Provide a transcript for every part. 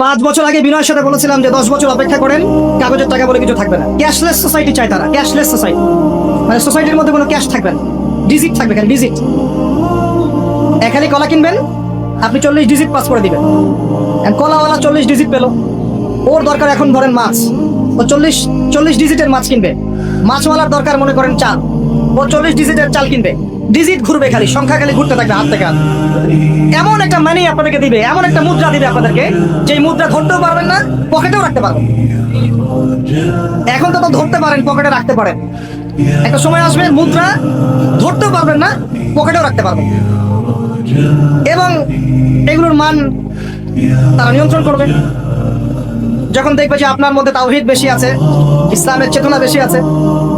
5 বছর আগে বিনয়ের সাথে বলেছিলাম যে 10 বছর অপেক্ষা করেন, কাগজের টাকা বলে কিছু থাকবে না। ক্যাশলেস সোসাইটি চায় তারা, ক্যাশলেস সোসাইটি, মানে সোসাইটির মধ্যে কোনো ক্যাশ থাকবে না, ডিজিট থাকবে, খালি ডিজিট। এখানে কলা কিনবেন, আপনি 40 ডিজিট পাস করে দিবেন। কলাওয়ালা 40 ডিজিট পেল, ওর দরকার এখন ধরেন মাছ, ও 40 ডিজিটের মাছ কিনবে। মাছওয়ালার দরকার মনে করেন চাল, ও 40 ডিজিটের চাল কিনবে। ডিজিট ঘুরবে, খালি সংখ্যা খালি ঘুরতে থাকবে হাত থেকে হাত। এমন একটা মানি আপনাদেরকে দিবে, এমন একটা মুদ্রা দিবে আপনাদেরকে, যে মুদ্রা ধরতেও পারবেন না, পকেটেও রাখতে পারবেন। এখন তো ধরতে পারেন, পকেটে রাখতে পারেন, একটা সময় আসবে মুদ্রা ধরতেও পারবেন না, পকেটেও রাখতে পারবেন। এবং এগুলোর মান তারা নিয়ন্ত্রণ করবে। যখন দেখবে যে আপনার মধ্যে তাওহীদ বেশি আছে, ইসলামের চেতনা বেশি আছে,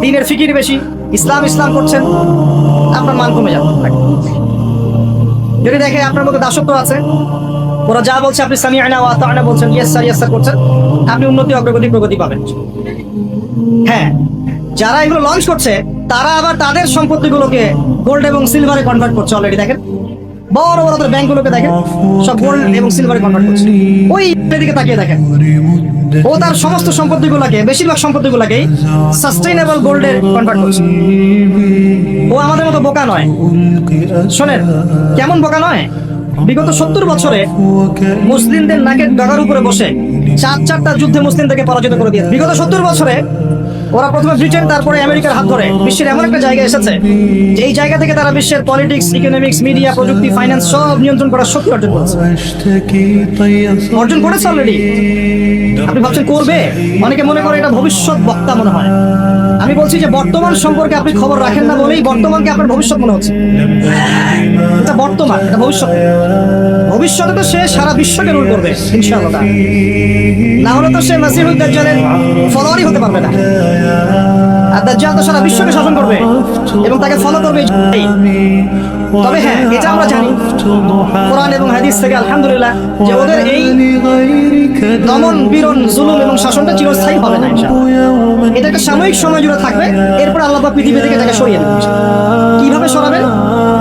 দ্বীনের ফিকির বেশি, ইসলাম ইসলাম করছেন, আপনার মান কমে যাবে। যদি দেখে আপনার মধ্যে দাসত্ব আছে, ওরা যা বলছে আপনি সামিআনা ওয়া আতা'না বলছেন, ইয়েস স্যার ইয়েস স্যার করছেন, আপনি উন্নতি প্রগতি পাবেন। হ্যাঁ, যারা এগুলো লঞ্চ করছে তারা আবার তাদের সম্পত্তিগুলোকে গোল্ড এবং সিলভারে কনভার্ট করছে অলরেডি। দেখেন বড় বড় ব্যাংকগুলোকে দেখেন, সব গোল্ড এবং সিলভারে কনভার্ট করছে। ওই দিকে তাকিয়ে দেখেন, ও তার সমস্ত সম্পত্তিগুলোকে, বেশিরভাগ সম্পত্তিগুলোকে সাস্টেইনেবল গোল্ডে কনভার্ট করছে। ও আমাদের মতো বোকা নয়। শোনেন কেমন বোকা নয়, বিগত 70 বছরে মুসলিমদের নাকের ডগার উপরে বসে 4টা যুদ্ধে মুসলিমদেরকে পরাজিত করে দিয়েছে। বিগত 70 বছরে ওরা প্রথমে ব্রিটেন, তারপরে আমেরিকার হাত ধরে বিশ্বের এমন একটা জায়গায় এসেছে যে এই জায়গা থেকে তারা বিশ্বের পলিটিক্স, ইকোনমিক্স, মিডিয়া, প্রযুক্তি, ফাইন্যান্স সব নিয়ন্ত্রণ করার শক্তি অর্জন করেছে অলরেডি। আপনি ভাবছেন করবে? অনেকে মনে করে এটা ভবিষ্যৎ বক্তা মনে হয়। আমি বলছি যে বর্তমান সম্পর্কে আপনি খবর রাখেন না বলেই বর্তমানকে আপনার ভবিষ্যৎ মনে হচ্ছে। এটা বর্তমান, এটা ভবিষ্যৎ। ভবিষ্যতে তো সে সারা বিশ্বকে রুল করবে ইনশাআল্লাহ। না হলে তো সে মাসিহুদ দাজ্জালের ফলোয়ারই হতে পারবে না। আর দাজ্জাল তো সারা বিশ্বকে শাসন করবে এবং তাকে ফলো করবে। তবে হ্যাঁ, এটা আমরা জানি কোরআন এবং হাদিস থেকে আলহামদুলিল্লাহ যে ওদের এই দমন, পীড়ন, জুলুম এবং শাসনটা চিরস্থায়ী হবে না ইনশাআল্লাহ। এটা একটা সাময়িক সময় জুড়ে থাকবে, এরপর আল্লাহ পাক পৃথিবী থেকে এটাকে সরিয়ে দেবেন। কিভাবে সরাবেন?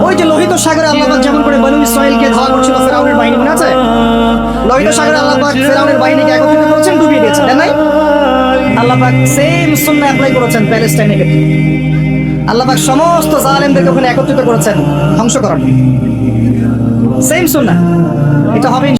ওই যে লোহিত সাগরে আল্লাহ পাক যেমন করে বনু ইসরাঈলকে ধাওয়া করছিল ফেরাউনের বাহিনী, মনে আছে? লোহিত সাগরে আল্লাহ পাক ফেরাউনের বাহিনীকে একত্রিত করেছেন, ডুবিয়ে দিয়েছেন, তাই না? আল্লাহ পাক সেম সুন্নাহ অ্যাপ্লাই করেছেন প্যালেস্টাইনে। আল্লাহ পাক সমস্ত জালেমদেরকে ওখানে একত্রিত করেছেন ধ্বংস করার জন্য। সেম সুন্নাহ, এটা হবে।